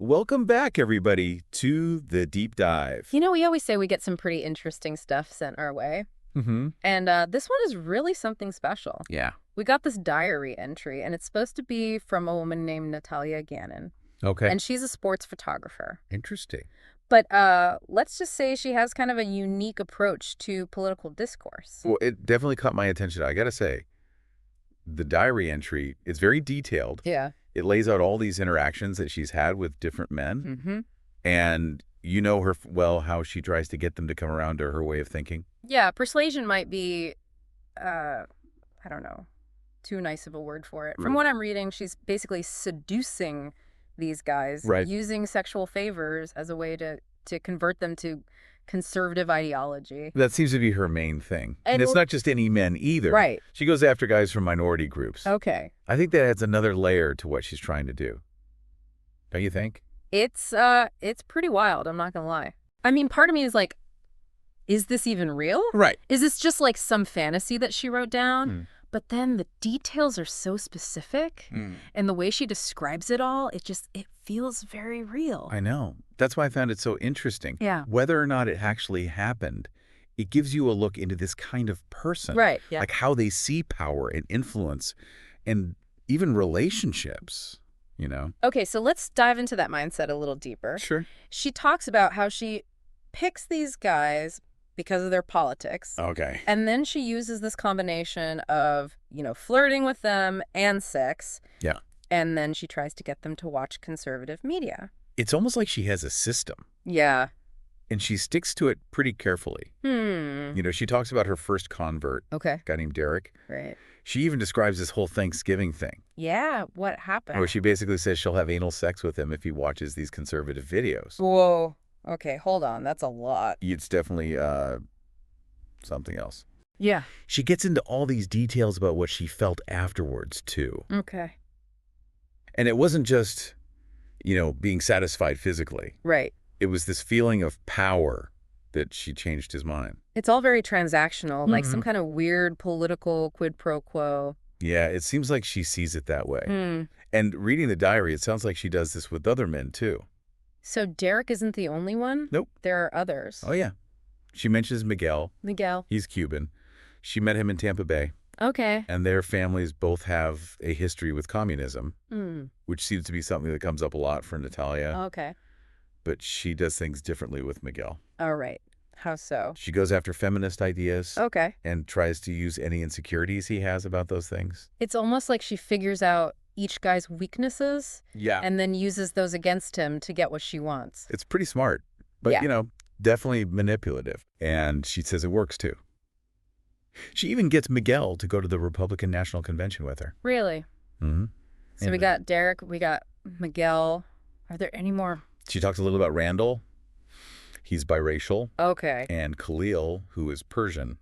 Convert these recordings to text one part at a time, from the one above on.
Welcome back, everybody, to the deep dive. You know, we always say we get some pretty interesting stuff sent our way. Mm-hmm. And this one is really something special. Yeah. We got this diary entry, and it's supposed to be from a woman named Natalia Gannon. Okay. And she's a sports photographer. Interesting. But let's just say she has kind of a unique approach to political discourse. Well, it definitely caught my attention. I gotta say, the diary entry is very detailed. Yeah. It lays out all these interactions that she's had with different men. Mm-hmm. And you know her well, how she tries to get them to come around to her way of thinking. Yeah, persuasion might be, I don't know, too nice of a word for it. From what I'm reading, she's basically seducing these guys, Right. using sexual favors as a way to convert them to conservative ideology. That seems to be her main thing. And And it's not just any men either. Right. She goes after guys from minority groups. Okay. I think that adds another layer to what she's trying to do. Don't you think? It's pretty wild, I'm not gonna lie. I mean, part of me is like, is this even real? Right. Is this just like some fantasy that she wrote down? But then the details are so specific, and the way she describes it all, it feels very real. I know. That's why I found it so interesting. Yeah. Whether or not it actually happened, it gives you a look into this kind of person. Right, yeah. Like how they see power and influence and even relationships, you know? Okay, so let's dive into that mindset a little deeper. Sure. She talks about how she picks these guys because of their politics. Okay. And then she uses this combination of, flirting with them and sex. Yeah. And then she tries to get them to watch conservative media. It's almost like she has a system, Yeah. and she sticks to it pretty carefully. She talks about her first convert, Okay. a guy named Derek. Right. She even describes this whole Thanksgiving thing, Yeah, what happened? where she basically says she'll have anal sex with him if he watches these conservative videos. Whoa. Okay, hold on. That's a lot. It's definitely something else. Yeah. She gets into all these details about what she felt afterwards, too. Okay. And it wasn't just, being satisfied physically. Right. It was this feeling of power that she changed his mind. It's all very transactional, like some kind of weird political quid pro quo. Yeah, it seems like she sees it that way. And reading the diary, it sounds like she does this with other men, too. So Derek isn't the only one? Nope. There are others. Oh, yeah. She mentions Miguel. Miguel. He's Cuban. She met him in Tampa Bay. Okay. And their families both have a history with communism, which seems to be something that comes up a lot for Natalia. Okay. But she does things differently with Miguel. All right. How so? She goes after feminist ideas Okay. and tries to use any insecurities he has about those things. It's almost like she figures out each guy's weaknesses Yeah. and then uses those against him to get what she wants. It's pretty smart, but, Yeah. Definitely manipulative. And she says it works, too. She even gets Miguel to go to the Republican National Convention with her. Really? Mm-hmm. So we got Derek, we got Miguel. Are there any more? She talks a little about Randall. He's biracial. Okay. And Khalil, who is Persian.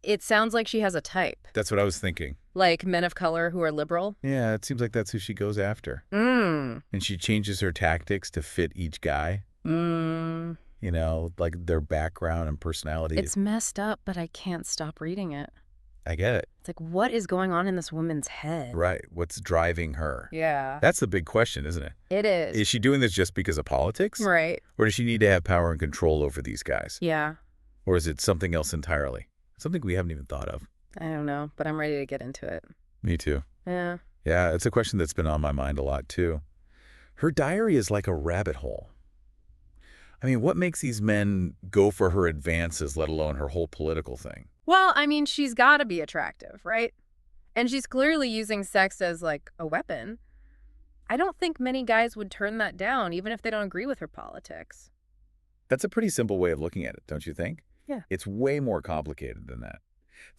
It sounds like she has a type. That's what I was thinking. Like men of color who are liberal? Yeah, it seems like that's who she goes after. And she changes her tactics to fit each guy. Like their background and personality. It's messed up, but I can't stop reading it. I get it. It's like, what is going on in this woman's head? Right. What's driving her? Yeah. That's the big question, isn't it? It is. Is she doing this just because of politics? Right. Or does she need to have power and control over these guys? Yeah. Or is it something else entirely? Something we haven't even thought of. I don't know, but I'm ready to get into it. Me too. Yeah. Yeah, it's a question that's been on my mind a lot, too. Her diary is like a rabbit hole. I mean, what makes these men go for her advances, let alone her whole political thing? Well, I mean, she's got to be attractive, right? And she's clearly using sex as, like, a weapon. I don't think many guys would turn that down, even if they don't agree with her politics. That's a pretty simple way of looking at it, don't you think? Yeah. It's way more complicated than that.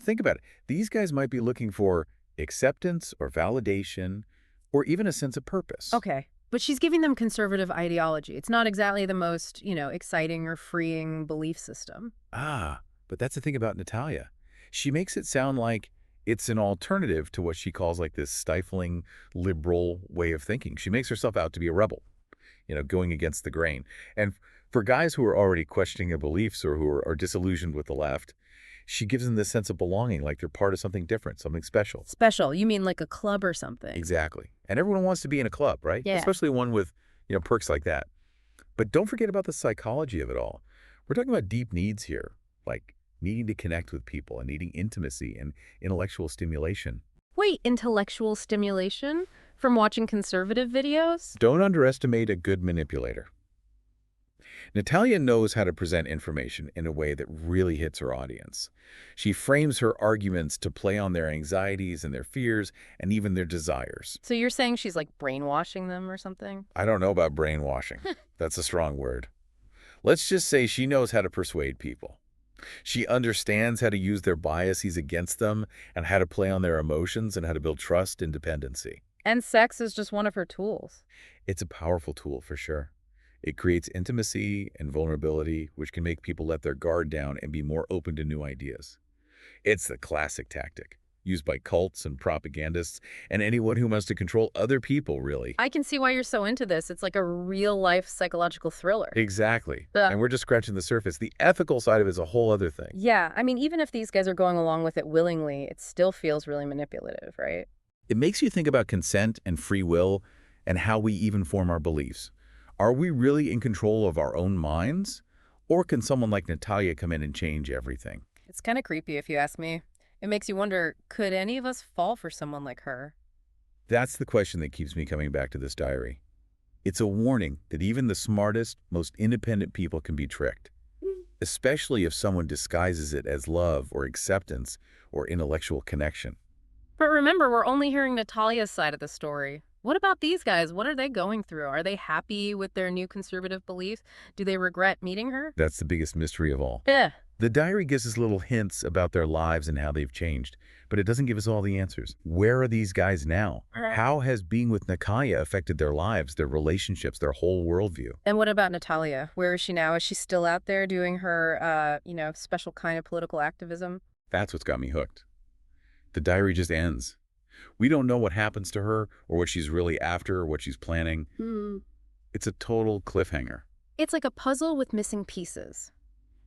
Think about it. These guys might be looking for acceptance or validation or even a sense of purpose. Okay. But she's giving them conservative ideology. It's not exactly the most, exciting or freeing belief system. Ah, but that's the thing about Natalia. She makes it sound like it's an alternative to what she calls like this stifling liberal way of thinking. She makes herself out to be a rebel, going against the grain. And for guys who are already questioning their beliefs or who are disillusioned with the left, she gives them this sense of belonging, like they're part of something different, something special. Special? You mean like a club or something? Exactly. And everyone wants to be in a club, right? Yeah. Especially one with, Perks like that. But don't forget about the psychology of it all. We're talking about deep needs here, like needing to connect with people and needing intimacy and intellectual stimulation. Wait, intellectual stimulation? From watching conservative videos? Don't underestimate a good manipulator. Natalia knows how to present information in a way that really hits her audience. She frames her arguments to play on their anxieties and their fears and even their desires. So you're saying she's like brainwashing them or something? I don't know about brainwashing. That's a strong word. Let's just say she knows how to persuade people. She understands how to use their biases against them and how to play on their emotions and how to build trust and dependency. And sex is just one of her tools. It's a powerful tool for sure. It creates intimacy and vulnerability, which can make people let their guard down and be more open to new ideas. It's the classic tactic, used by cults and propagandists and anyone who wants to control other people, really. I can see why you're so into this. It's like a real-life psychological thriller. Exactly. Ugh. And we're just scratching the surface. The ethical side of it is a whole other thing. Yeah, I mean, even if these guys are going along with it willingly, it still feels really manipulative, right? It makes you think about consent and free will and how we even form our beliefs. Are we really in control of our own minds? Or can someone like Natalia come in and change everything? It's kind of creepy if you ask me. It makes you wonder, could any of us fall for someone like her? That's the question that keeps me coming back to this diary. It's a warning that even the smartest, most independent people can be tricked, especially if someone disguises it as love or acceptance or intellectual connection. But remember, we're only hearing Natalia's side of the story. What about these guys? What are they going through? Are they happy with their new conservative beliefs? Do they regret meeting her? That's the biggest mystery of all. Yeah. The diary gives us little hints about their lives and how they've changed, but it doesn't give us all the answers. Where are these guys now? How has being with Natalia affected their lives, their relationships, their whole worldview? And what about Natalia? Where is she now? Is she still out there doing her, special kind of political activism? That's what's got me hooked. The diary just ends. We don't know what happens to her or what she's really after or what she's planning. It's a total cliffhanger. It's like a puzzle with missing pieces.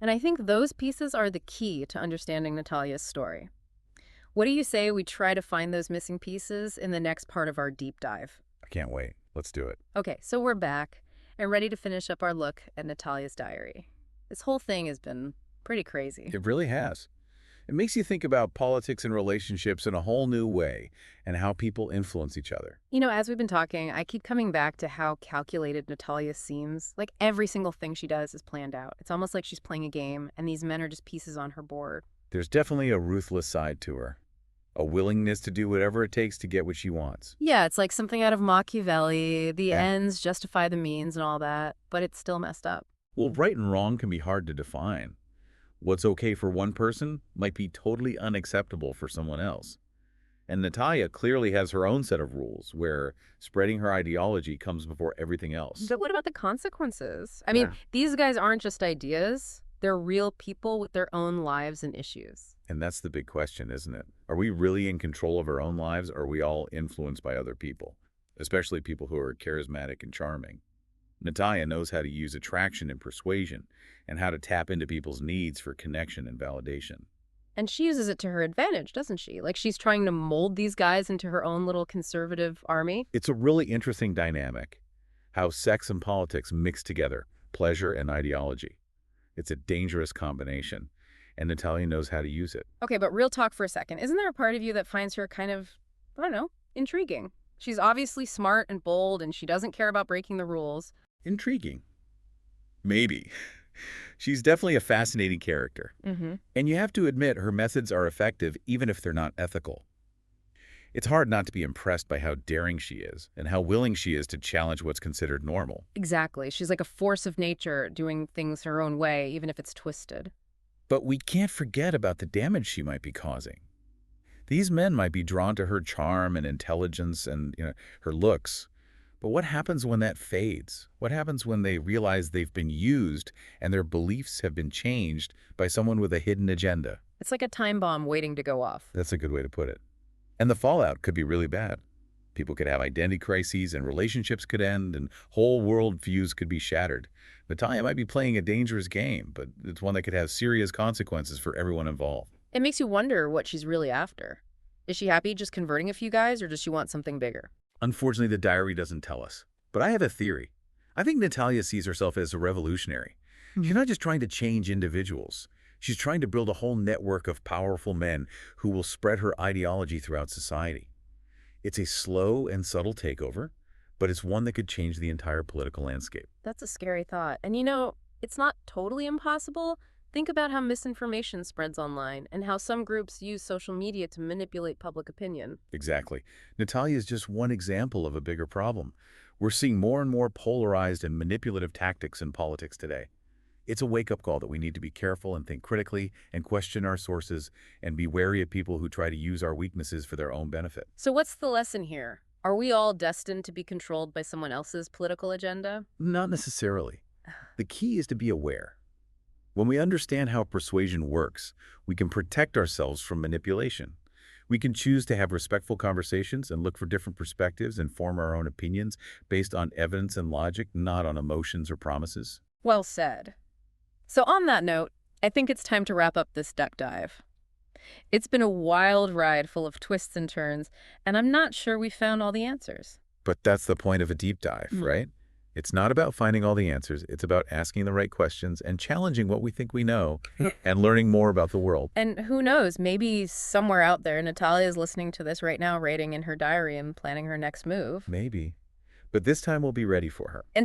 And I think those pieces are the key to understanding Natalia's story. What do you say we try to find those missing pieces in the next part of our deep dive? I can't wait. Let's do it. Okay, so we're back and ready to finish up our look at Natalia's diary. This whole thing has been pretty crazy. It really has. It makes you think about politics and relationships in a whole new way and how people influence each other. As we've been talking, I keep coming back to how calculated Natalia seems. Like every single thing she does is planned out. It's almost like she's playing a game, and these men are just pieces on her board. There's definitely a ruthless side to her. A willingness to do whatever it takes to get what she wants. Yeah, it's like something out of Machiavelli. The Yeah. ends justify the means and all that, but it's still messed up. Well, right and wrong can be hard to define. What's okay for one person might be totally unacceptable for someone else. And Natalia clearly has her own set of rules where spreading her ideology comes before everything else. But what about the consequences? I mean, Yeah. these guys aren't just ideas. They're real people with their own lives and issues. And that's the big question, isn't it? Are we really in control of our own lives, or are we all influenced by other people, especially people who are charismatic and charming? Natalia knows how to use attraction and persuasion and how to tap into people's needs for connection and validation. And she uses it to her advantage, doesn't she? Like she's trying to mold these guys into her own little conservative army. It's a really interesting dynamic, how sex and politics mix together, pleasure and ideology. It's a dangerous combination, and Natalia knows how to use it. Okay, but real talk for a second. Isn't there a part of you that finds her kind of, I don't know, intriguing? She's obviously smart and bold, and she doesn't care about breaking the rules. Intriguing. Maybe. She's definitely a fascinating character. And you have to admit her methods are effective even if they're not ethical. It's hard not to be impressed by how daring she is and how willing she is to challenge what's considered normal. Exactly. She's like a force of nature doing things her own way, even if it's twisted. But we can't forget about the damage she might be causing. These men might be drawn to her charm and intelligence and her looks. But what happens when that fades? What happens when they realize they've been used and their beliefs have been changed by someone with a hidden agenda? It's like a time bomb waiting to go off. That's a good way to put it. And the fallout could be really bad. People could have identity crises and relationships could end and whole world views could be shattered. Natalia might be playing a dangerous game, but it's one that could have serious consequences for everyone involved. It makes you wonder what she's really after. Is she happy just converting a few guys, or does she want something bigger? Unfortunately, the diary doesn't tell us. But I have a theory. I think Natalia sees herself as a revolutionary. She's not just trying to change individuals. She's trying to build a whole network of powerful men who will spread her ideology throughout society. It's a slow and subtle takeover, but it's one that could change the entire political landscape. That's a scary thought. And it's not totally impossible. Think about how misinformation spreads online and how some groups use social media to manipulate public opinion. Exactly. Natalia is just one example of a bigger problem. We're seeing more and more polarized and manipulative tactics in politics today. It's a wake-up call that we need to be careful and think critically and question our sources and be wary of people who try to use our weaknesses for their own benefit. So what's the lesson here? Are we all destined to be controlled by someone else's political agenda? Not necessarily. The key is to be aware. When we understand how persuasion works, we can protect ourselves from manipulation. We can choose to have respectful conversations and look for different perspectives and form our own opinions based on evidence and logic, not on emotions or promises. Well said. So on that note, I think it's time to wrap up this duck dive. It's been a wild ride full of twists and turns, and I'm not sure we found all the answers. But that's the point of a deep dive, right? It's not about finding all the answers. It's about asking the right questions and challenging what we think we know and learning more about the world. And who knows, maybe somewhere out there, Natalia is listening to this right now, writing in her diary and planning her next move. Maybe. But this time we'll be ready for her. And